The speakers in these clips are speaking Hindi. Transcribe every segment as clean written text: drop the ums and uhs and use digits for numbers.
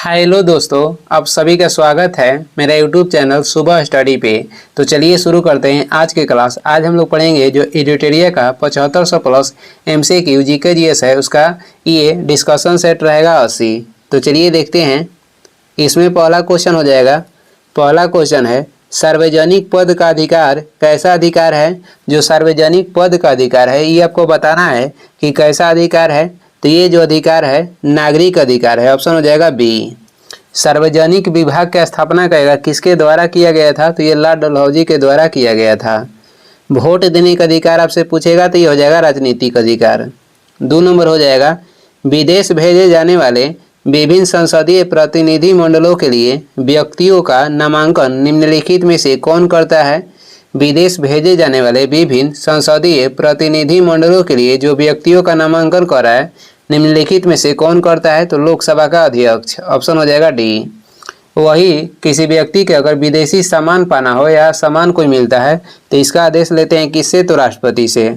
हेलो दोस्तों, आप सभी का स्वागत है मेरा यूट्यूब चैनल सुबह स्टडी पे। तो चलिए शुरू करते हैं आज की क्लास। आज हम लोग पढ़ेंगे जो एडिटोरिया का 7500 प्लस MCQ जीके जीएस है, उसका ये डिस्कशन सेट रहेगा 80। तो चलिए देखते हैं। इसमें पहला क्वेश्चन हो जाएगा। पहला क्वेश्चन है, सार्वजनिक पद का अधिकार कैसा अधिकार है। जो सार्वजनिक पद का अधिकार है ये आपको बताना है कि कैसा अधिकार है। तो ये जो अधिकार है नागरिक अधिकार है। ऑप्शन हो जाएगा बी। सार्वजनिक विभाग की स्थापना करेगा किसके द्वारा किया गया था। तो ये लॉर्ड डलहौजी के द्वारा किया गया था। वोट देने का अधिकार आपसे पूछेगा तो ये हो जाएगा राजनीतिक अधिकार। 2 नंबर हो जाएगा, विदेश भेजे जाने वाले विभिन्न संसदीय प्रतिनिधि मंडलों के लिए व्यक्तियों का नामांकन निम्नलिखित में से कौन करता है। विदेश भेजे जाने वाले विभिन्न संसदीय प्रतिनिधि मंडलों के लिए जो व्यक्तियों का नामांकन कर रहा है निम्नलिखित में से कौन करता है। तो लोकसभा का अध्यक्ष। ऑप्शन हो जाएगा डी। वही किसी व्यक्ति के अगर विदेशी सामान पाना हो या सामान कोई मिलता है तो इसका आदेश लेते हैं किससे। तो राष्ट्रपति से।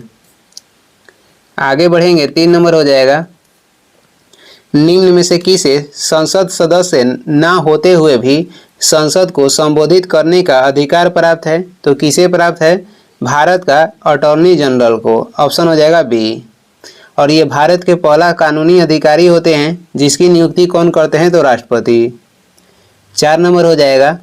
आगे बढ़ेंगे। 3 नंबर हो जाएगा, निम्न में से किसे संसद सदस्य न होते हुए भी संसद को संबोधित करने का अधिकार प्राप्त है। तो किसे प्राप्त है, भारत का अटॉर्नी जनरल को। ऑप्शन हो जाएगा बी। और ये भारत के पहला कानूनी अधिकारी होते हैं जिसकी नियुक्ति कौन करते हैं। तो राष्ट्रपति। 4 नंबर हो जाएगा,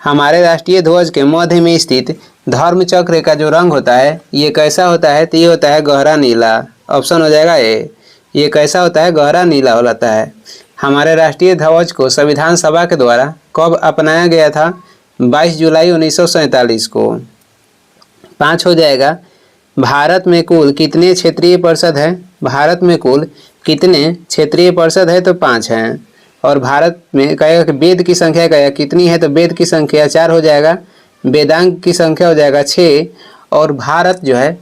हमारे राष्ट्रीय ध्वज के मध्य में स्थित धर्म चक्र का जो रंग होता है ये कैसा होता है। तो ये होता है गहरा नीला। ऑप्शन हो जाएगा ए। ये कैसा होता है, गहरा नीला होता है। हमारे राष्ट्रीय ध्वज को संविधान सभा के द्वारा कब अपनाया गया था। 22 जुलाई 1947 को। 5 हो जाएगा, भारत में कुल कितने क्षेत्रीय परिषद हैं। भारत में कुल कितने क्षेत्रीय परिषद है। तो 5 हैं। और भारत में कहेगा कि वेद की संख्या कहेगा कितनी है। तो वेद की संख्या 4 हो जाएगा। वेदांग की संख्या हो जाएगा 6। और भारत जो है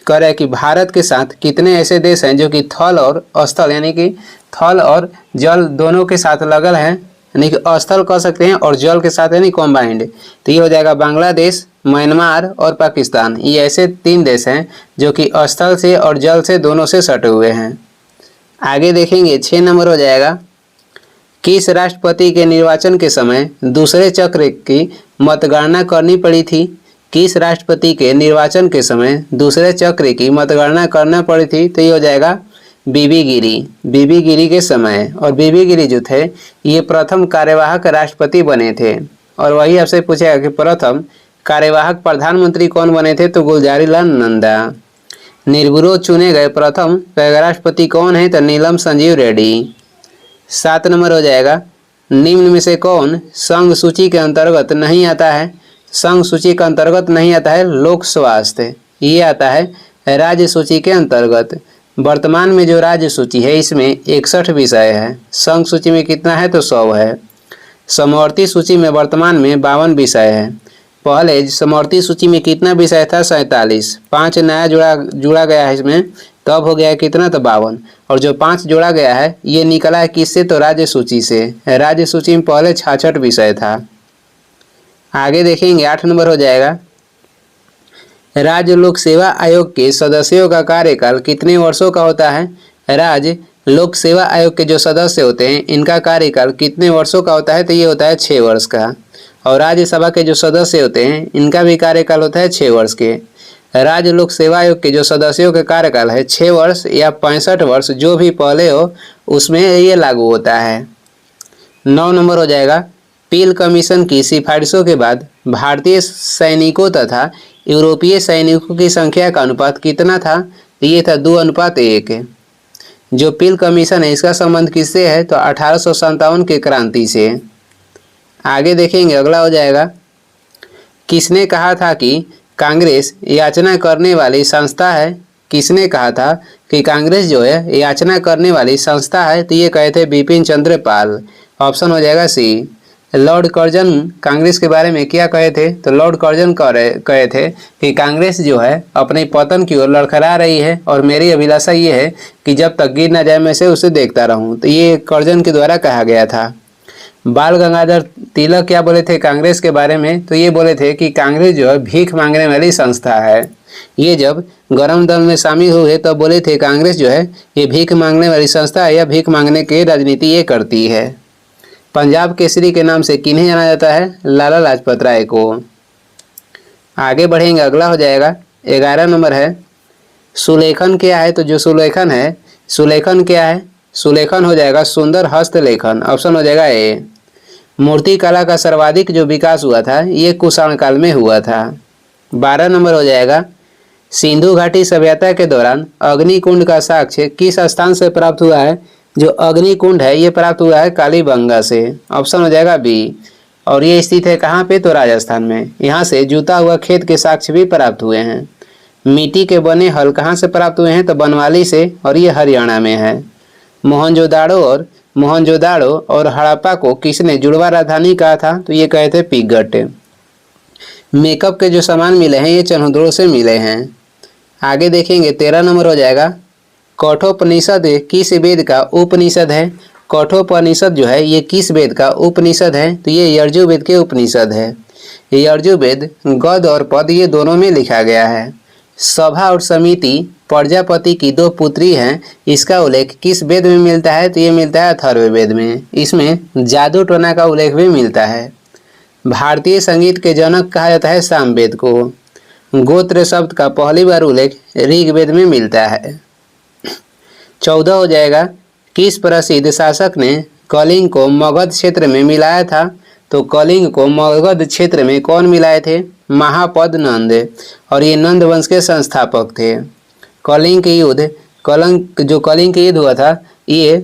कह रहा है कि भारत के साथ कितने ऐसे देश हैं जो कि थल और स्थल यानी कि थल और जल दोनों के साथ लगल हैं, यानी कि स्थल कह सकते हैं और जल के साथ यानी कॉम्बाइंड। तो ये हो जाएगा बांग्लादेश, म्यांमार और पाकिस्तान। ये ऐसे 3 देश हैं जो कि स्थल से और जल से दोनों से सटे हुए हैं। आगे देखेंगे। 6 नंबर हो जाएगा, किस राष्ट्रपति के निर्वाचन के समय दूसरे चक्र की मतगणना करनी पड़ी थी। किस राष्ट्रपति के निर्वाचन के समय दूसरे चक्र की मतगणना करना पड़ी थी। तो ये हो जाएगा बीबी गिरी। बीबी गिरी के समय। और बीबी गिरी जो थे ये प्रथम कार्यवाहक राष्ट्रपति बने थे। और वही आपसे पूछेगा कि प्रथम कार्यवाहक प्रधानमंत्री कौन बने थे। तो गुलजारीलाल नंदा। निर्विरोध चुने गए प्रथम राष्ट्रपति कौन है। तो नीलम संजीव रेड्डी। 7 नंबर हो जाएगा, निम्न में से कौन संघ सूची के अंतर्गत नहीं आता है। संघ सूची के अंतर्गत नहीं आता है लोक स्वास्थ्य। ये आता है राज्य सूची के अंतर्गत। वर्तमान में जो राज्य सूची है इसमें 61 विषय है। संघ सूची में कितना है। तो 100 है। समवर्ती सूची में वर्तमान में 52 विषय है। पहले समवर्ती सूची में कितना विषय था। 47। 5 नया जुड़ा गया है इसमें, तब हो गया है कितना। तो 52। और जो 5 जोड़ा गया है ये निकला है किससे। तो राज्य सूची से। राज्य सूची में पहले 66 विषय था। आगे देखेंगे। 8 नंबर हो जाएगा, राज्य लोक सेवा आयोग के सदस्यों का कार्यकाल कितने वर्षों का होता है। राज्य लोक सेवा आयोग के जो सदस्य होते हैं इनका कार्यकाल कितने वर्षों का होता है। तो ये होता है 6 वर्ष का। और राज्यसभा के जो सदस्य होते हैं इनका भी कार्यकाल होता है 6 वर्ष के। राज्य लोक सेवा आयोग के जो सदस्यों का कार्यकाल है 6 वर्ष या 65 वर्ष, जो भी पहले हो उसमें ये लागू होता है। 9 नंबर हो जाएगा, पील कमीशन की सिफारिशों के बाद भारतीय सैनिकों तथा यूरोपीय सैनिकों की संख्या का अनुपात कितना था। तो ये था 2:1। जो पील कमीशन है इसका संबंध किससे है। तो 1857 के क्रांति से। आगे देखेंगे। अगला हो जाएगा, किसने कहा था कि कांग्रेस याचना करने वाली संस्था है। किसने कहा था कि कांग्रेस जो है याचना करने वाली संस्था है। तो ये कहे थे बिपिन चंद्र पाल। ऑप्शन हो जाएगा सी। लॉर्ड कर्जन कांग्रेस के बारे में क्या कहे थे। तो लॉर्ड कर्जन कहे थे कि कांग्रेस जो है अपने पतन की ओर लड़खड़ा रही है और मेरी अभिलाषा ये है कि जब तक गिर न जाए मैं से उसे देखता रहूं। तो ये कर्जन के द्वारा कहा गया था। बाल गंगाधर तिलक क्या बोले थे कांग्रेस के बारे में। तो ये बोले थे कि कांग्रेस जो है भीख मांगने वाली संस्था है। ये जब गरम दल में शामिल हुए तब बोले थे कांग्रेस जो है ये भीख मांगने वाली संस्था है या भीख मांगने की राजनीति ये करती है। पंजाब केसरी के नाम से किन्हें जाना जाता है? लाला लाजपत राय को। आगे बढ़ेंगे, अगला हो जाएगा 11 नंबर है सुलेखन क्या है? तो जो सुलेखन है, सुलेखन क्या है? सुलेखन हो जाएगा सुंदर हस्तलेखन। ऑप्शन हो जाएगा ए। मूर्ति कला का सर्वाधिक जो विकास हुआ था ये कुषाण काल में हुआ था। 12 नंबर हो जाएगा सिंधु घाटी सभ्यता के दौरान अग्निकुंड का साक्ष्य किस स्थान से प्राप्त हुआ है? जो अग्निकुंड है ये प्राप्त हुआ है कालीबंगा से। ऑप्शन हो जाएगा बी। और ये स्थित है कहाँ पे? तो राजस्थान में। यहाँ से जुता हुआ खेत के साक्ष्य भी प्राप्त हुए हैं। मिट्टी के बने हल कहाँ से प्राप्त हुए हैं? तो बनवाली से, और ये हरियाणा में है। मोहनजोदाड़ो और हड़प्पा को किसने जुड़वा राजधानी कहा था? तो ये कहे थे पिगट। मेकअप के जो सामान मिले हैं ये चन्हुद्रों से मिले हैं। आगे देखेंगे 13 नंबर हो जाएगा कठोपनिषद किस वेद का उपनिषद है? कठोपनिषद जो है ये किस वेद का उपनिषद है? तो ये यजुर्वेद के उपनिषद है। यजुर्वेद गद और पद ये दोनों में लिखा गया है। सभा और समिति प्रजापति की 2 पुत्री हैं, इसका उल्लेख किस वेद में मिलता है? तो ये मिलता है अथर्ववेद में। इसमें जादू टोना का उल्लेख भी मिलता है। भारतीय संगीत के जनक कहा जाता है सामवेद को। गोत्र शब्द का पहली बार उल्लेख ऋग्वेद में मिलता है। 14 हो जाएगा किस प्रसिद्ध शासक ने कलिंग को मगध क्षेत्र में मिलाया था? तो कलिंग को मगध क्षेत्र में कौन मिलाए थे? महापद नंद, और ये नंद वंश के संस्थापक थे। कलिंग के युद्ध कलिंग के युद्ध हुआ था ये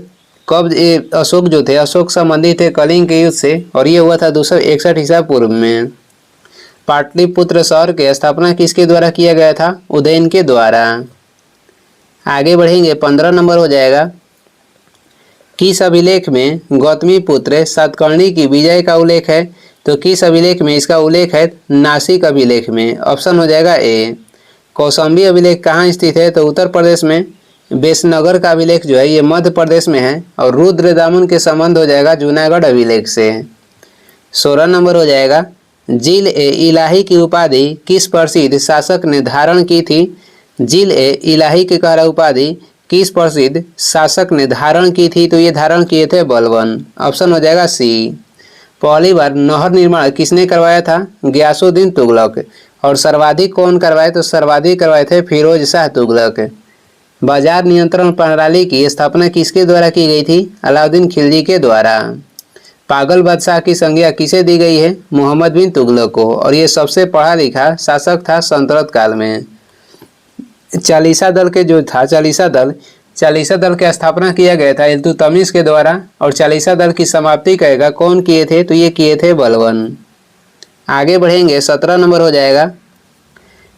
कब? अशोक जो थे, अशोक संबंधित थे कलिंग के युद्ध से, और ये हुआ था 261 ईसा पूर्व में। पाटलिपुत्र शहर की स्थापना किसके द्वारा किया गया था? उदयन के द्वारा। आगे बढ़ेंगे 15 नंबर हो जाएगा किस अभिलेख में गौतमी पुत्र सातकर्णी की विजय का उल्लेख है? तो किस अभिलेख में इसका उल्लेख है? नासिक अभिलेख में। ऑप्शन हो जाएगा ए। कौशाम्बी अभिलेख कहाँ स्थित है? तो उत्तर प्रदेश में। बेसनगर का अभिलेख जो है ये मध्य प्रदेश में है। और रुद्रदामन के संबंध हो जाएगा जूनागढ़ अभिलेख से। 16 नंबर हो जाएगा जिल ए इलाही की उपाधि किस प्रसिद्ध शासक ने धारण की थी? जिल ए इलाही के कहरा उपाधि किस प्रसिद्ध शासक ने धारण की थी? तो ये धारण किए थे बलबन। ऑप्शन हो जाएगा सी। पहली बार नहर निर्माण किसने करवाया था? गयासुद्दीन तुगलक। और सर्वाधिक कौन करवाए? तो सर्वाधिक करवाए थे फिरोज शाह तुगलक। बाजार नियंत्रण प्रणाली की स्थापना किसके द्वारा की गई थी? अलाउद्दीन खिलजी के द्वारा। पागल बादशाह की संज्ञा किसे दी गई है? मोहम्मद बिन तुगलक को। और ये सबसे पढ़ा लिखा शासक था सल्तनत काल में। चालीसा दल के जो था चालीसा दल की स्थापना किया गया था इल्तुतमिश के द्वारा। और चालीसा दल की समाप्ति कहेगा कौन किए थे? तो ये किए थे बलबन। आगे बढ़ेंगे 17 नंबर हो जाएगा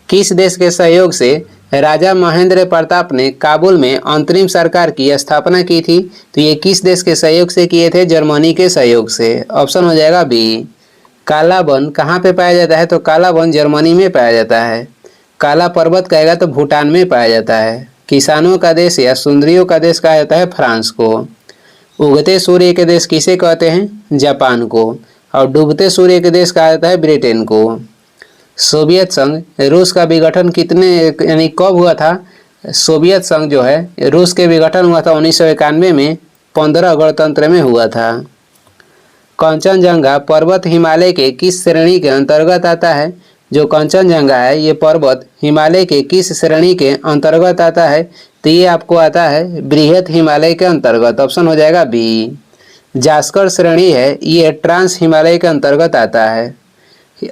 किस देश के सहयोग से राजा महेंद्र प्रताप ने काबुल में अंतरिम सरकार की स्थापना की थी? तो ये किस देश के सहयोग से किए थे? जर्मनी के सहयोग से। ऑप्शन हो जाएगा बी। काला वन कहाँ पे पाया जाता है? तो काला वन जर्मनी में पाया जाता है। काला पर्वत कहेगा तो भूटान में पाया जाता है। किसानों का देश या सुंदरियों का देश कहा जाता है फ्रांस को। उगते सूर्य के देश किसे कहते हैं? जापान को। और डूबते सूर्य के देश कहा जाता है ब्रिटेन को। सोवियत संघ रूस का विघटन यानी कब हुआ था? सोवियत संघ जो है रूस के विघटन हुआ था 1991 में 15 गणतंत्र में हुआ था। कंचनजंगा पर्वत हिमालय के किस श्रेणी के अंतर्गत आता है? जो कंचनजंगा है ये पर्वत हिमालय के किस श्रेणी के अंतर्गत आता है? तो ये आपको आता है बृहत हिमालय के अंतर्गत। ऑप्शन हो जाएगा बी। जास्कर श्रेणी है ये ट्रांस हिमालय के अंतर्गत आता है।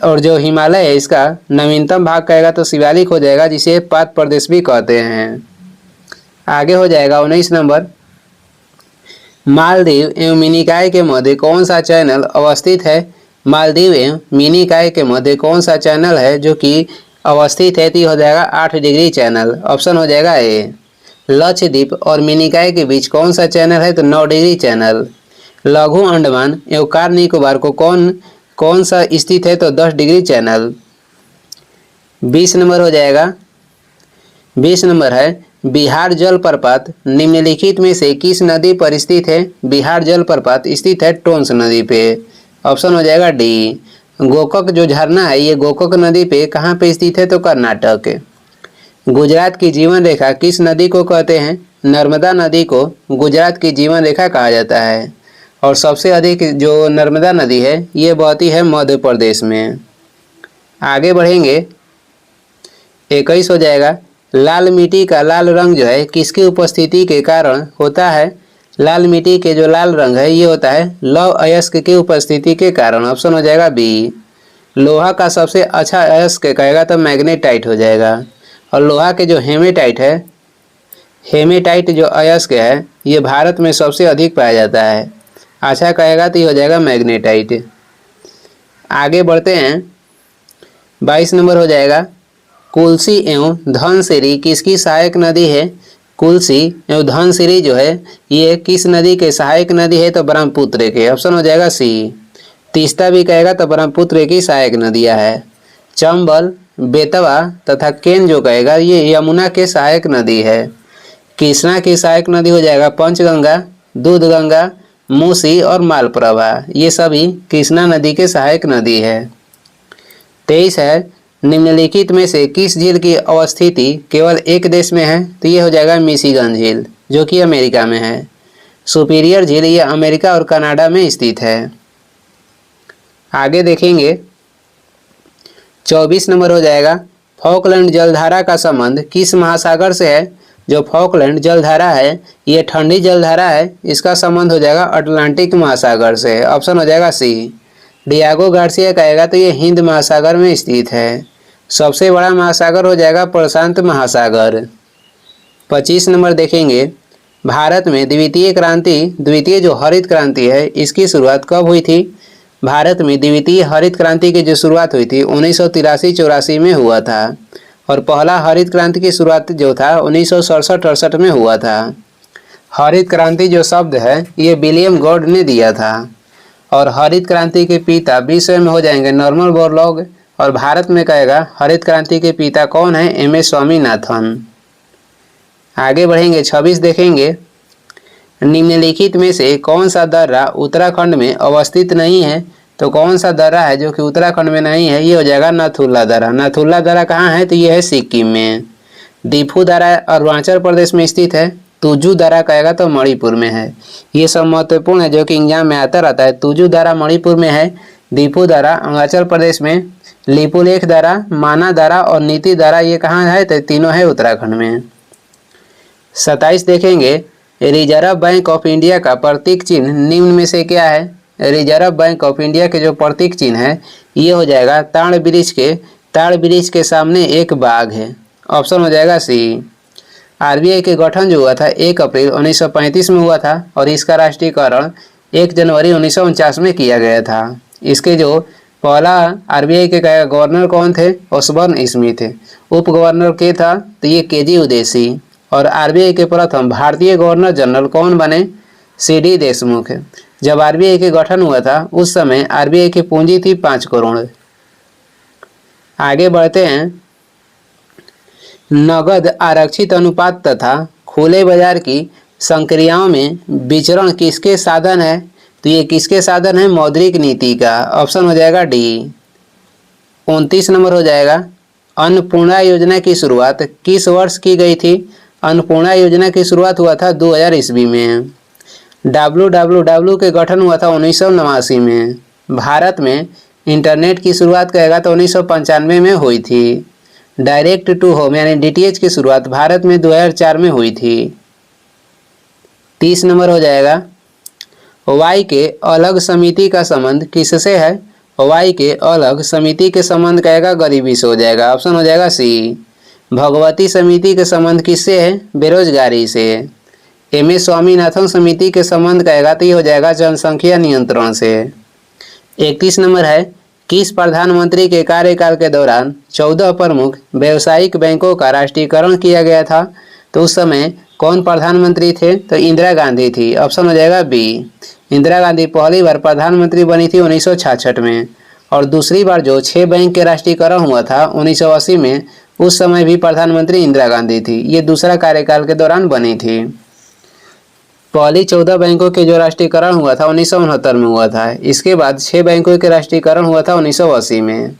और जो हिमालय है इसका नवीनतम भाग कहेगा तो शिवालिक हो जाएगा, जिसे पात प्रदेश भी कहते हैं। आगे हो जाएगा 19 नंबर मालदीव एवं मिनिकॉय के मध्य कौन सा चैनल अवस्थित है? मालदीव एवं मिनिकॉय के मध्य कौन सा चैनल है जो कि अवस्थित है? तो हो जाएगा 8 डिग्री चैनल। ऑप्शन हो जाएगा ए। लक्षद्वीप और मिनिकॉय के बीच कौन सा चैनल है? तो 9 डिग्री चैनल। लघु अंडमान एवं कार निकोबार को कौन सा स्थित है? तो 10 डिग्री चैनल। 20 नंबर हो जाएगा 20 नंबर है बिहार जलप्रपात निम्नलिखित में से किस नदी पर स्थित है? बिहार जलप्रपात स्थित है टोंस नदी पे। ऑप्शन हो जाएगा डी। गोकक जो झरना है ये गोकक नदी पे कहाँ पे स्थित है? तो कर्नाटक। गुजरात की जीवन रेखा किस नदी को कहते हैं? नर्मदा नदी को गुजरात की जीवन रेखा कहा जाता है। और सबसे अधिक जो नर्मदा नदी है ये बहती है मध्य प्रदेश में। आगे बढ़ेंगे, 21 हो जाएगा, लाल मिट्टी का लाल रंग जो है किसकी उपस्थिति के कारण होता है? लाल मिट्टी के जो लाल रंग है ये होता है लौह अयस्क की उपस्थिति के कारण। ऑप्शन हो जाएगा बी। लोहा का सबसे अच्छा अयस्क कहेगा तो मैग्नेटाइट हो जाएगा। और लोहा के जो हेमेटाइट है, हेमेटाइट जो अयस्क है ये भारत में सबसे अधिक पाया जाता है। अच्छा कहेगा तो ये हो जाएगा मैग्नेटाइट। आगे बढ़ते हैं, 22 नंबर हो जाएगा, कुल्सी एवं धनसिरी किसकी सहायक नदी है? कुल्सी एवं धनसिरी जो है ये किस नदी के सहायक नदी है? तो ब्रह्मपुत्र के। ऑप्शन हो जाएगा सी। तीस्ता भी कहेगा तो ब्रह्मपुत्र की सहायक नदियां है। चंबल, बेतवा तथा केन जो कहेगा ये यमुना के सहायक नदी है। कृष्णा की सहायक नदी हो जाएगा पंचगंगा, दूधगंगा, मूसी और मालप्रभा, ये सभी कृष्णा नदी के सहायक नदी है। 23 है, निम्नलिखित में से किस झील की अवस्थिति केवल एक देश में है? तो ये हो जाएगा मिशिगन झील जो कि अमेरिका में है। सुपीरियर झील ये अमेरिका और कनाडा में स्थित है। आगे देखेंगे, 24 नंबर हो जाएगा, फॉकलैंड जलधारा का संबंध किस महासागर से है? जो फॉकलैंड जलधारा है ये ठंडी जलधारा है, इसका संबंध हो जाएगा अटलांटिक महासागर से। ऑप्शन हो जाएगा सी। डियागो गार्सिया कहेगा तो ये हिंद महासागर में स्थित है। सबसे बड़ा महासागर हो जाएगा प्रशांत महासागर। 25 नंबर देखेंगे, भारत में द्वितीय जो हरित क्रांति है इसकी शुरुआत कब हुई थी? भारत में द्वितीय हरित क्रांति की जो शुरुआत हुई थी 1983-84 में हुआ था। और पहला हरित क्रांति की शुरुआत जो था 1967-68 में हुआ था। हरित क्रांति जो शब्द है ये विलियम गॉड ने दिया था। और हरित क्रांति के पिता विश्व में हो जाएंगे नॉर्मन बोरलॉग। और भारत में कहेगा हरित क्रांति के पिता कौन है? M S Swaminathan. आगे बढ़ेंगे, 26 देखेंगे, निम्नलिखित में से कौन सा दर्रा उत्तराखंड में अवस्थित नहीं है? तो कौन सा दर्रा है जो कि उत्तराखंड में नहीं है? ये हो जाएगा नाथुला दर्रा। नाथुला दर्रा कहाँ है? तो ये है सिक्किम में। दीफू दर्रा अरुणाचल प्रदेश में स्थित है। तुजू दर्रा कहेगा तो मणिपुर में है। ये सब महत्वपूर्ण है जो कि एग्जाम में आता रहता है। तुजू दर्रा मणिपुर में है, दीफू दर्रा अरुणाचल प्रदेश में, लिपुलेख दर्रा, माना दर्रा और नीति दर्रा ये कहाँ है? तो तीनों है उत्तराखंड में। 27 देखेंगे, रिजर्व बैंक ऑफ इंडिया का प्रतीक चिन्ह निम्न में से क्या है? रिजर्व बैंक ऑफ इंडिया के जो प्रतीक चिन्ह है ये हो जाएगा ताड़ वृक्ष के सामने एक बाघ है। ऑप्शन हो जाएगा सी। आरबीआई के गठन जो हुआ था 1 अप्रैल 1935 में हुआ था और इसका राष्ट्रीयकरण 1 जनवरी 1949 में किया गया था। इसके जो पहला आरबीआई के गवर्नर कौन थे? ओसबर्न स्मिथ। उप गवर्नर के था तो ये केजी उदेसी। और आरबीआई के प्रथम भारतीय गवर्नर जनरल कौन बने? सीडी देशमुख। जब आरबीआई के गठन हुआ था उस समय आरबीआई की पूंजी थी 5 करोड़। आगे बढ़ते हैं, नगद आरक्षित अनुपात तथा खुले बाजार की संक्रियाओं में विचरण किसके साधन है? तो ये किसके साधन है? मौद्रिक नीति का। ऑप्शन हो जाएगा डी। 29 नंबर हो जाएगा, अन्नपूर्णा योजना की शुरुआत किस वर्ष की गई थी? अन्नपूर्णा योजना की शुरुआत हुआ था 2000 ईस्वी में। WWW के गठन हुआ था 1989 में। भारत में इंटरनेट की शुरुआत कहेगा तो 1995 में हुई थी। डायरेक्ट टू होम यानी डीटीएच की शुरुआत भारत में 2004 में हुई थी। 30 नंबर हो जाएगा, वाई के अलग समिति का संबंध किससे है? वाई के अलग समिति के संबंध कहेगा गरीबी से हो जाएगा। ऑप्शन हो जाएगा सी। भगवती समिति के संबंध किससे है? बेरोजगारी से। एम एस स्वामीनाथन समिति के संबंध कहेगा तो ये हो जाएगा जनसंख्या नियंत्रण से। 31 नंबर है, किस प्रधानमंत्री के कार्यकाल के दौरान 14 प्रमुख व्यावसायिक बैंकों का राष्ट्रीयकरण किया गया था? तो उस समय कौन प्रधानमंत्री थे? तो इंदिरा गांधी थी। ऑप्शन हो जाएगा बी। इंदिरा गांधी पहली बार प्रधानमंत्री बनी थी 1966 में। और दूसरी बार जो 6 बैंक के राष्ट्रीयकरण हुआ था 1980 में, उस समय भी प्रधानमंत्री इंदिरा गांधी थी। ये दूसरा कार्यकाल के दौरान बनी थी। पहली 14 बैंकों के जो राष्ट्रीयकरण हुआ था 1969 में हुआ था। इसके बाद 6 बैंकों के राष्ट्रीयकरण हुआ था 1980 में।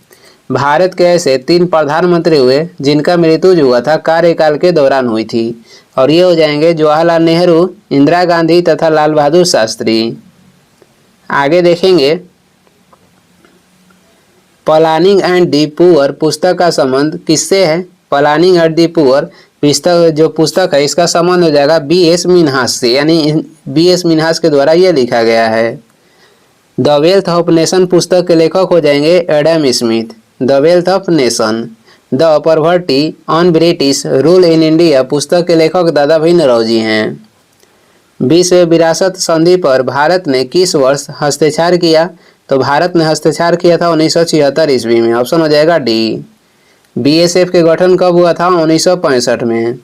भारत के ऐसे 3 प्रधानमंत्री हुए जिनका मृत्यु जो हुआ था कार्यकाल के दौरान हुई थी। और ये हो जाएंगे जवाहरलाल नेहरू, इंदिरा गांधी तथा लाल बहादुर शास्त्री। आगे देखेंगे प्लानिंग एंड दी पुअर पुस्तक का संबंध किससे है। प्लानिंग एंड दी पुअर पुस्तक है इसका संबंध हो जाएगा B.S. मिन्हास से, यानी B.S. मिन्हास के द्वारा यह लिखा गया है। द वेल्थ ऑफ नेशन पुस्तक के लेखक हो जाएंगे Adam Smith. The wealth of nation. The poverty on British rule in India पुस्तक के लेखक दादा भाई नौरोजी हैं। विश्व विरासत संधि पर भारत ने किस वर्ष हस्ताक्षर किया। तो भारत ने हस्ताक्षर किया था 1976 ईस्वी में। ऑप्शन हो जाएगा डी। BSF के गठन कब हुआ था 1965 में।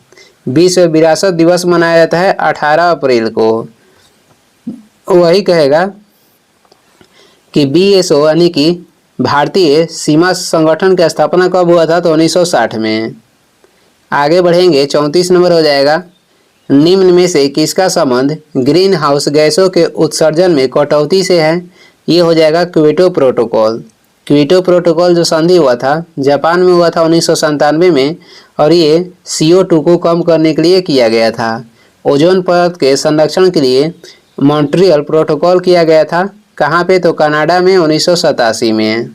विश्व विरासत दिवस मनाया जाता है 18 अप्रैल को। वही कहेगा कि BSO यानी कि भारतीय सीमा संगठन की स्थापना कब हुआ था तो 1960 में। आगे बढ़ेंगे 34 नंबर हो जाएगा निम्न में से किसका संबंध ग्रीन हाउस गैसों के उत्सर्जन में कटौती से है। ये हो जाएगा क्योटो प्रोटोकॉल। क्योटो प्रोटोकॉल जो संधि हुआ था जापान में हुआ था 1997 में और ये CO2 को कम करने के लिए किया गया था। ओजोन परत के संरक्षण के लिए मॉन्ट्रियल प्रोटोकॉल किया गया था। कहाँ पे तो कनाडा में 1987 में।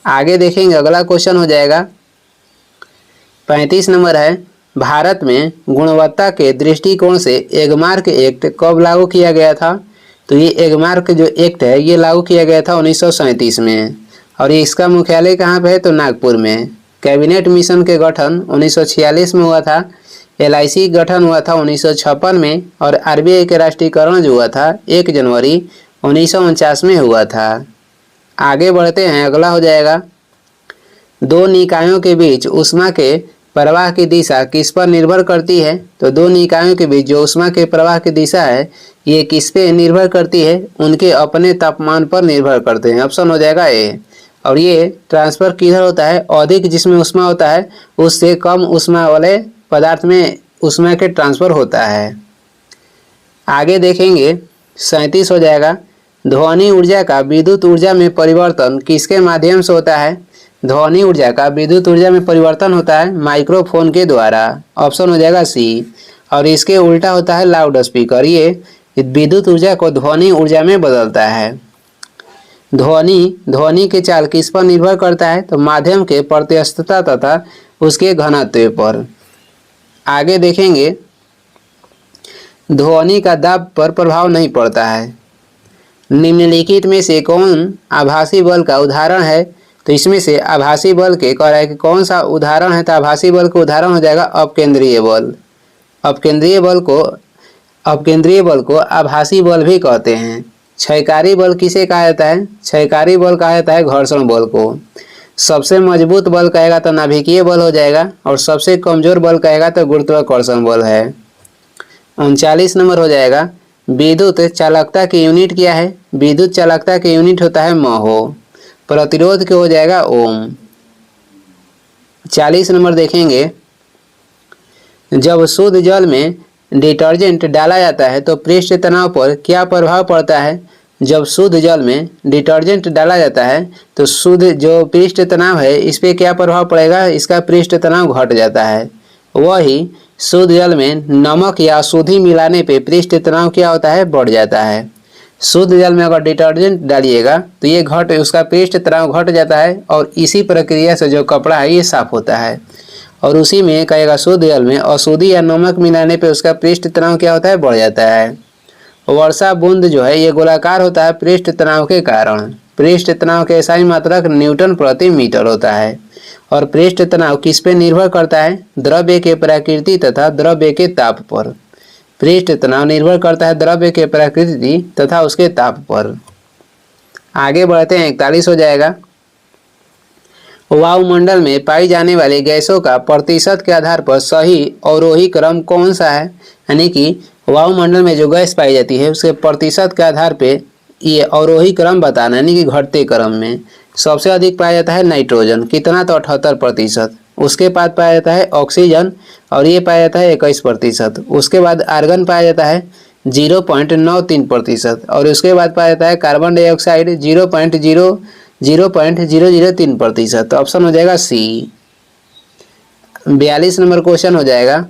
आगे देखेंगे अगला क्वेश्चन हो जाएगा 35 नंबर है भारत में गुणवत्ता के दृष्टिकोण से एगमार्क एक्ट कब लागू किया गया था। तो ये एगमार्क जो एक्ट है ये लागू किया गया था 1937 में और ये इसका मुख्यालय कहाँ पे है तो नागपुर में। कैबिनेट मिशन के गठन 1946 में हुआ था। LIC गठन हुआ था 1956 में और RBI के राष्ट्रीयकरण जो हुआ था 1 जनवरी 1949 में हुआ था। आगे बढ़ते हैं अगला हो जाएगा दो निकायों के बीच ऊष्मा के प्रवाह की दिशा किस पर निर्भर करती है। तो दो निकायों के बीच जो ऊष्मा के प्रवाह की दिशा है ये किस पे निर्भर करती है उनके अपने तापमान पर निर्भर करते हैं। ऑप्शन हो जाएगा ए। और ये ट्रांसफर किधर होता है अधिक जिसमें ऊष्मा होता है उससे कम ऊष्मा वाले पदार्थ में ऊष्मा के ट्रांसफर होता है। आगे देखेंगे 37 हो जाएगा ध्वनि ऊर्जा का विद्युत ऊर्जा में परिवर्तन किसके माध्यम से होता है। ध्वनि ऊर्जा का विद्युत ऊर्जा में परिवर्तन होता है माइक्रोफोन के द्वारा। ऑप्शन हो जाएगा सी। और इसके उल्टा होता है लाउड स्पीकर। ये विद्युत ऊर्जा को ध्वनि ऊर्जा में बदलता है। ध्वनि के चाल किस पर निर्भर करता है तो माध्यम के प्रत्यस्तता तथा उसके घनत्व पर। आगे देखेंगे ध्वनि का दाब पर प्रभाव नहीं पड़ता है। निम्नलिखित में से कौन आभासी बल का उदाहरण है। तो इसमें से आभासी बल के कह रहा है कि कौन सा उदाहरण है तो आभासी बल का उदाहरण हो जाएगा अपकेंद्रीय बल। अपकेंद्रीय बल को आभासी बल भी कहते हैं। क्षयकारी बल किसे कहा जाता है। क्षयकारी बल कहा जाता है घर्षण बल को। सबसे मजबूत बल कहेगा तो नाभिकीय बल हो जाएगा और सबसे कमजोर बल कहेगा तो गुरुत्वाकर्षण बल है। 39 नंबर हो जाएगा विद्युत चालकता की यूनिट क्या है। विद्युत चालकता की यूनिट होता है महो। प्रतिरोध के हो जाएगा ओम। 40 नंबर देखेंगे जब शुद्ध जल में डिटर्जेंट डाला जाता है तो पृष्ठ तनाव पर क्या प्रभाव पड़ता है। जब शुद्ध जल में डिटर्जेंट डाला जाता है तो शुद्ध जो पृष्ठ तनाव है इस पर क्या प्रभाव पड़ेगा इसका पृष्ठ तनाव घट जाता है। वही शुद्ध जल में नमक या अशुद्धि मिलाने पे पृष्ठ तनाव क्या होता है बढ़ जाता है। शुद्ध जल में अगर डिटर्जेंट डालिएगा तो ये उसका पृष्ठ तनाव घट जाता है और इसी प्रक्रिया से जो कपड़ा है ये साफ होता है। और उसी में कहेगा शुद्ध जल में अशुद्धि या नमक मिलाने पे उसका पृष्ठ तनाव क्या होता है बढ़ जाता है। वर्षा बूंद जो है ये गोलाकार होता है पृष्ठ तनाव के कारण। पृष्ठ तनाव के SI मात्रक न्यूटन प्रति मीटर होता है। और पृष्ठ तनाव किस पे निर्भर करता है द्रव्य के प्रकृति तथा द्रव्य के ताप पर। पृष्ठ तनाव निर्भर करता है द्रव्य के प्रकृति तथा उसके ताप पर। आगे बढ़ते हैं 41 हो जाएगा वायुमंडल में पाई जाने वाली गैसों का प्रतिशत के आधार पर सही अवरोही क्रम कौन सा है। यानी कि वायुमंडल में जो गैस पाई जाती है उसके प्रतिशत के आधार पे ये अवरोही क्रम बताना यानी कि घटते क्रम में। सबसे अधिक पाया जाता है नाइट्रोजन कितना तो 78%। उसके बाद पाया जाता है ऑक्सीजन और ये पाया जाता है 21%। उसके बाद आर्गन पाया जाता है 0.93% और उसके बाद पाया जाता है कार्बन डाइऑक्साइड 0.003%। ऑप्शन हो जाएगा सी। 42 नंबर क्वेश्चन हो जाएगा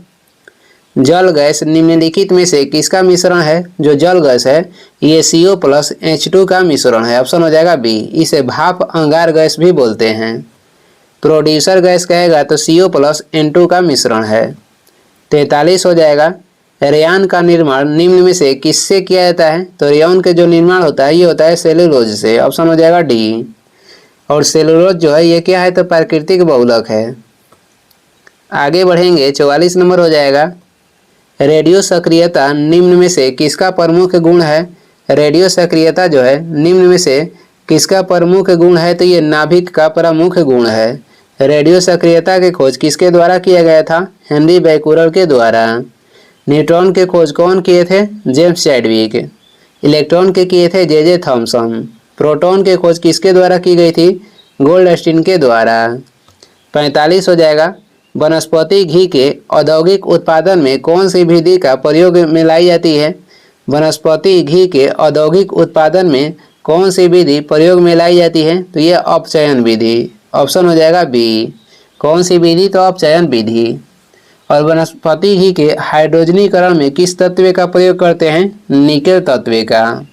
जल गैस निम्नलिखित में से किसका मिश्रण है? जो जल गैस है ये CO प्लस H2 का मिश्रण है। ऑप्शन हो जाएगा बी। इसे भाप अंगार गैस भी बोलते हैं। प्रोड्यूसर गैस कहेगा तो CO प्लस N2 का मिश्रण है। 43 हो जाएगा। रेयान का निर्माण निम्न में से किससे किया जाता है? तो रेयान के जो निर्माण होता है ये होता है सेलुलोज से। ऑप्शन हो जाएगा डी। और सेलुलोज जो है ये क्या है? तो प्राकृतिक बहुलक है। आगे बढ़ेंगे, 44 नंबर हो जाएगा। रेडियो सक्रियता निम्न में से किसका प्रमुख गुण है? रेडियो सक्रियता जो है निम्न में से किसका प्रमुख गुण है? तो ये नाभिक का प्रमुख गुण है। रेडियो सक्रियता की खोज किसके द्वारा किया गया था? हेनरी बैकुलर के द्वारा। न्यूट्रॉन के खोज कौन किए थे? James Chadwick. इलेक्ट्रॉन के किए थे जे थॉमसन। प्रोटॉन के खोज किसके द्वारा की गई थी? गोल्डस्टीन के द्वारा। 45 हो जाएगा। वनस्पति घी के औद्योगिक उत्पादन में कौन सी विधि का प्रयोग में लाई जाती है? वनस्पति घी के औद्योगिक उत्पादन में कौन सी विधि प्रयोग में लाई जाती है? तो ये अपचयन विधि। ऑप्शन हो जाएगा बी। कौन सी विधि? तो अपचयन विधि। और वनस्पति घी के हाइड्रोजनीकरण में किस तत्व का प्रयोग करते हैं? निकेल तत्व का।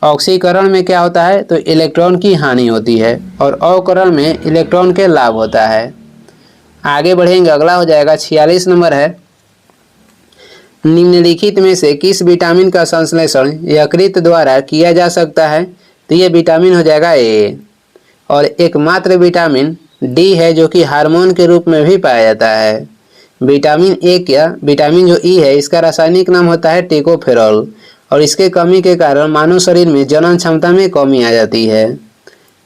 ऑक्सीकरण में क्या होता है? तो इलेक्ट्रॉन की हानि होती है और अवकरण में इलेक्ट्रॉन के लाभ होता है। आगे बढ़ेंगे, अगला हो जाएगा 46 नंबर है। निम्नलिखित में से किस विटामिन का संश्लेषण यकृत द्वारा किया जा सकता है? तो ये विटामिन हो जाएगा ए। और एकमात्र विटामिन डी है जो कि हार्मोन के रूप में भी पाया जाता है। विटामिन ए क्या विटामिन जो ई है इसका रासायनिक नाम होता है टेकोफेरॉल। और इसके कमी के कारण मानव शरीर में जनन क्षमता में कमी आ जाती है।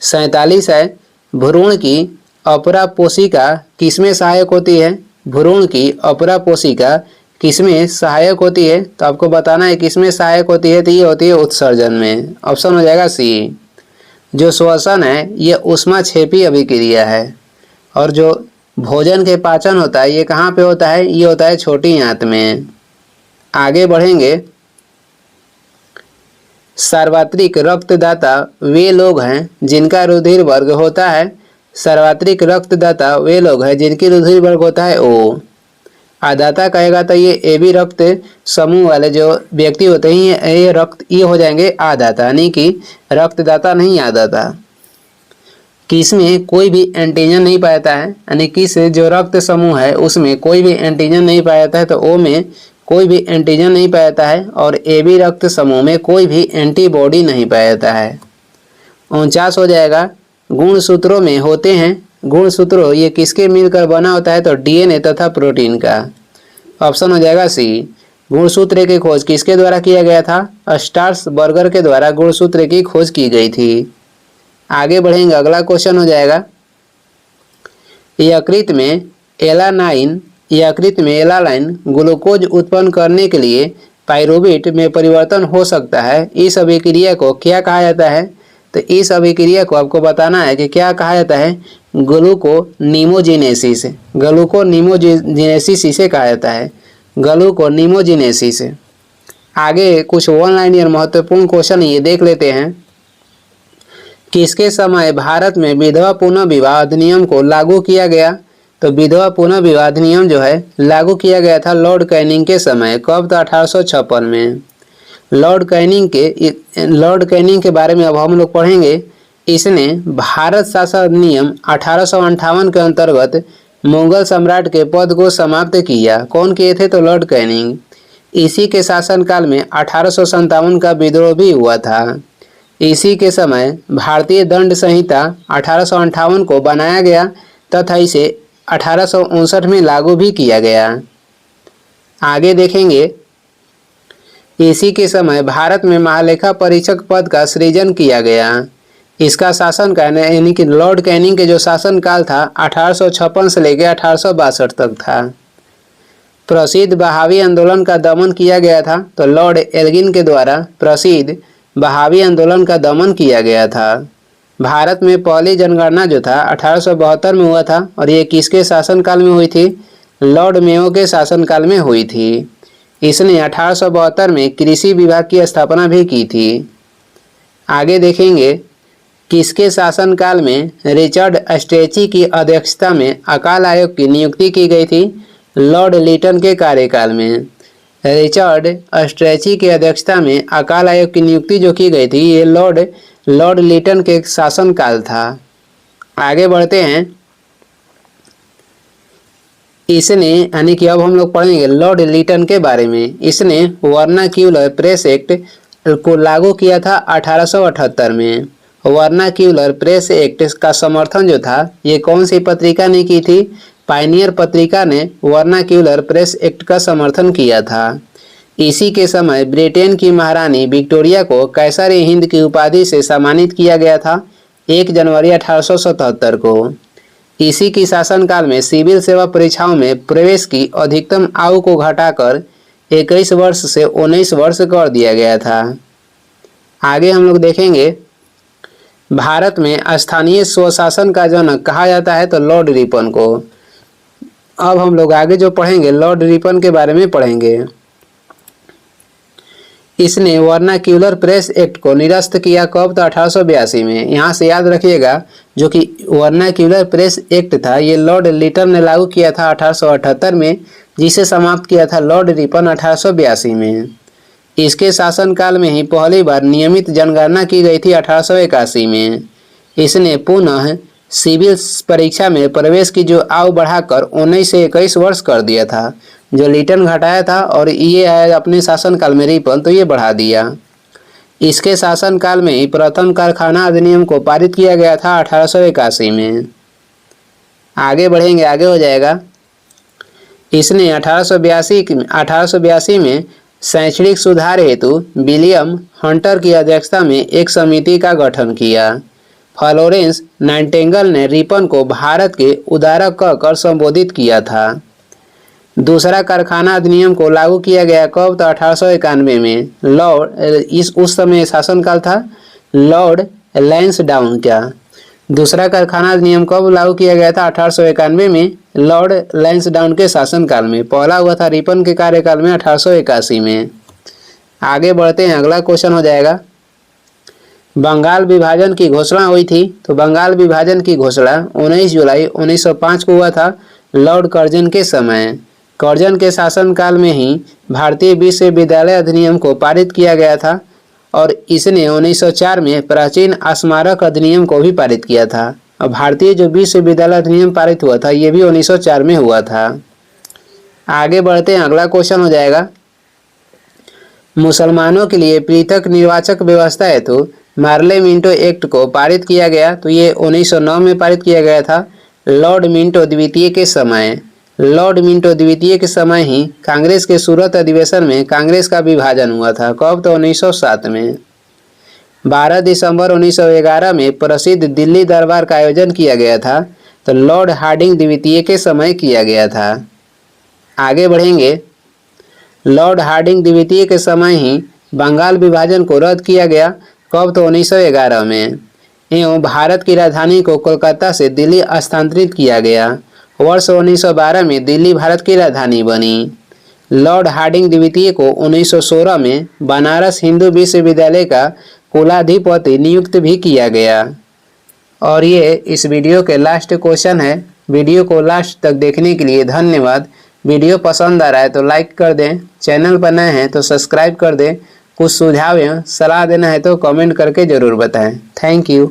47 है। भ्रूण की अपरा कोशिका किसमें सहायक होती है? भ्रूण की अपरा कोशिका किसमें सहायक होती है? तो आपको बताना है किसमें सहायक होती है। तो ये होती है उत्सर्जन में। ऑप्शन हो जाएगा सी। जो श्वसन है ये ऊष्माक्षेपी अभिक्रिया है। और जो भोजन के पाचन होता है ये कहाँ पे होता है? ये होता है छोटी आंत में। आगे बढ़ेंगे, सार्वत्रिक रक्तदाता वे लोग हैं जिनका रुधिर वर्ग होता है। सार्वत्रिक रक्तदाता वे लोग हैं जिनकी रुधिर वर्ग होता है ओ। आदाता कहेगा तो ये AB रक्त समूह वाले जो व्यक्ति होते हैं ये रक्त ये हो जाएंगे आदाता, यानी कि रक्तदाता नहीं आदाता। किस में कोई भी एंटीजन नहीं पाया जाता है, यानी किस जो रक्त समूह है उसमें कोई भी एंटीजन नहीं पाया जाता है। तो ओ में कोई भी एंटीजन नहीं पाया जाता है और AB रक्त समूह में कोई भी एंटीबॉडी नहीं पाया जाता है। 49 हो जाएगा। गुणसूत्रों में होते हैं। गुणसूत्रों ये किसके मिलकर बना होता है? तो DNA तथा प्रोटीन का। ऑप्शन हो जाएगा सी। गुणसूत्र की खोज किसके द्वारा किया गया था? स्टार्सबर्गर के द्वारा गुणसूत्र की खोज की गई थी। आगे बढ़ेंगे, अगला क्वेश्चन हो जाएगा। यकृत में एलानाइन ग्लूकोज उत्पन्न करने के लिए पाइरूवेट में परिवर्तन हो सकता है। इस अभिक्रिया को क्या कहा जाता है? तो इस अभिक्रिया को आपको बताना है कि क्या कहा जाता है? ग्लूकोनीमोजेनेसिस। ग्लूकोनीमोजेनेसिस इसे कहा जाता है, ग्लूकोनीमोजेनेसिस। आगे कुछ ऑनलाइन महत्वपूर्ण क्वेश्चन ये देख लेते हैं। किसके समय भारत में विधवा पुनः विवाह अधिनियम को लागू किया गया? तो विधवा पुनः विवाह अधिनियम जो है लागू किया गया था लॉर्ड कैनिंग के समय। कब? तो 1856 में। लॉर्ड कैनिंग के बारे में अब हम लोग पढ़ेंगे। इसने भारत शासन अधिनियम 1858 के अंतर्गत मुगल सम्राट के पद को समाप्त किया। कौन किए थे? तो लॉर्ड कैनिंग। इसी के शासनकाल में 1857 का विद्रोह भी हुआ था। इसी के समय भारतीय दंड संहिता 1858 को बनाया गया तथा इसे 1859 में लागू भी किया गया। आगे देखेंगे, इसी के समय भारत में महालेखा परीक्षक पद का सृजन किया गया। इसका शासनकाल यानी कि लॉर्ड कैनिंग के जो शासनकाल था 1856 से लेकर 1862 तक था। प्रसिद्ध बहावी आंदोलन का दमन किया गया था। तो लॉर्ड एल्गिन के द्वारा प्रसिद्ध बहावी आंदोलन का दमन किया गया था। भारत में पहली जनगणना जो था 1872 में हुआ था और ये किसके शासनकाल में हुई थी? लॉर्ड मेयो के शासनकाल में हुई थी। इसने 1872 में कृषि विभाग की स्थापना भी की थी। आगे देखेंगे, किसके शासनकाल में रिचर्ड स्ट्रेची की अध्यक्षता में अकाल आयोग की नियुक्ति की गई थी? लॉर्ड लिटन के कार्यकाल में। रिचर्ड स्ट्रेची की अध्यक्षता में अकाल आयोग की नियुक्ति जो की गई थी, ये लॉर्ड लिटन के शासनकाल था। आगे बढ़ते हैं, इसने यानी कि अब हम लोग पढ़ेंगे लॉर्ड लिटन के बारे में। इसने वर्नाक्यूलर प्रेस एक्ट को लागू किया था 1878 में। वर्नाक्यूलर प्रेस एक्ट का समर्थन जो था ये कौन सी पत्रिका ने की थी? पायनियर पत्रिका ने वर्नाक्यूलर प्रेस एक्ट का समर्थन किया था। इसी के समय ब्रिटेन की महारानी विक्टोरिया को कैसर ए हिंद की उपाधि से सम्मानित किया गया था 1 जनवरी 1877 को। इसी की शासनकाल में सिविल सेवा परीक्षाओं में प्रवेश की अधिकतम आयु को घटाकर 21 वर्ष से 19 वर्ष कर दिया गया था। आगे हम लोग देखेंगे, भारत में स्थानीय स्वशासन का जनक कहा जाता है तो लॉर्ड रिपन को। अब हम लोग आगे जो पढ़ेंगे लॉर्ड रिपन के बारे में पढ़ेंगे। इसने वर्नाक्यूलर प्रेस एक्ट को निरस्त किया कब? तो 1882 में। यहाँ से याद रखिएगा, जो कि वर्नाक्यूलर प्रेस एक्ट था ये लॉर्ड लिटन ने लागू किया था 1878 में, जिसे समाप्त किया था लॉर्ड रिपन 1882 में। इसके शासनकाल में ही पहली बार नियमित जनगणना की गई थी 1881 में। इसने पुनः सिविल परीक्षा में प्रवेश की जो आयु बढ़ाकर 19 से 21 वर्ष कर दिया था, जो लिटन घटाया था, और ये है अपने शासनकाल में रिपन तो ये बढ़ा दिया। इसके शासनकाल में ही प्रथम कारखाना अधिनियम को पारित किया गया था 1881 में। आगे बढ़ेंगे, आगे हो जाएगा। इसने 1882 में शैक्षणिक सुधार हेतु विलियम हंटर की अध्यक्षता में एक समिति का गठन किया। फ्लोरेंस नाइटिंगेल ने रिपन को भारत के उदारक कहकर संबोधित किया था। दूसरा कारखाना अधिनियम को लागू किया गया कब? तो 1891 में। उस समय शासनकाल था लॉर्ड लैंसडाउन का। दूसरा कारखाना अधिनियम कब लागू किया गया था? 1891 में, लॉर्ड लैंसडाउन के शासनकाल में। पहला हुआ था रिपन के कार्यकाल में 1881 में। आगे बढ़ते हैं, अगला क्वेश्चन हो जाएगा, बंगाल विभाजन की घोषणा हुई थी तो बंगाल विभाजन की घोषणा 19 जुलाई 1905 को हुआ था लॉर्ड कर्जन के समय। कर्जन के शासनकाल में ही भारतीय विश्वविद्यालय अधिनियम को पारित किया गया था, और इसने 1904 में प्राचीन स्मारक अधिनियम को भी पारित किया था। और भारतीय जो विश्वविद्यालय अधिनियम पारित हुआ था ये भी 1904 में हुआ था। आगे बढ़ते हैं, अगला क्वेश्चन हो जाएगा, मुसलमानों के लिए पृथक निर्वाचक व्यवस्था हेतु मार्ले मिंटो एक्ट को पारित किया गया तो ये 1909 में पारित किया गया था लॉर्ड मिंटो द्वितीय के समय। लॉर्ड मिंटो द्वितीय के समय ही कांग्रेस के सूरत अधिवेशन में कांग्रेस का विभाजन हुआ था कब? तो 1907 में। 12 दिसंबर 1911 में प्रसिद्ध दिल्ली दरबार का आयोजन किया गया था तो लॉर्ड हार्डिंग द्वितीय के समय किया गया था। आगे बढ़ेंगे, लॉर्ड हार्डिंग द्वितीय के समय ही बंगाल विभाजन को रद्द किया गया कब? तो 1911 में। एवं भारत की राजधानी को कोलकाता से दिल्ली स्थानांतरित किया गया। वर्ष 1912 में दिल्ली भारत की राजधानी बनी। लॉर्ड हार्डिंग द्वितीय को 1916 में बनारस हिंदू विश्वविद्यालय का कुलाधिपति नियुक्त भी किया गया। और ये इस वीडियो के लास्ट क्वेश्चन है। वीडियो को लास्ट तक देखने के लिए धन्यवाद। वीडियो पसंद आ रहा है तो लाइक कर दें, चैनल पर नए हैं तो सब्सक्राइब कर दें। कुछ सुझाव या सलाह देना है तो कमेंट करके ज़रूर बताएं। Thank you.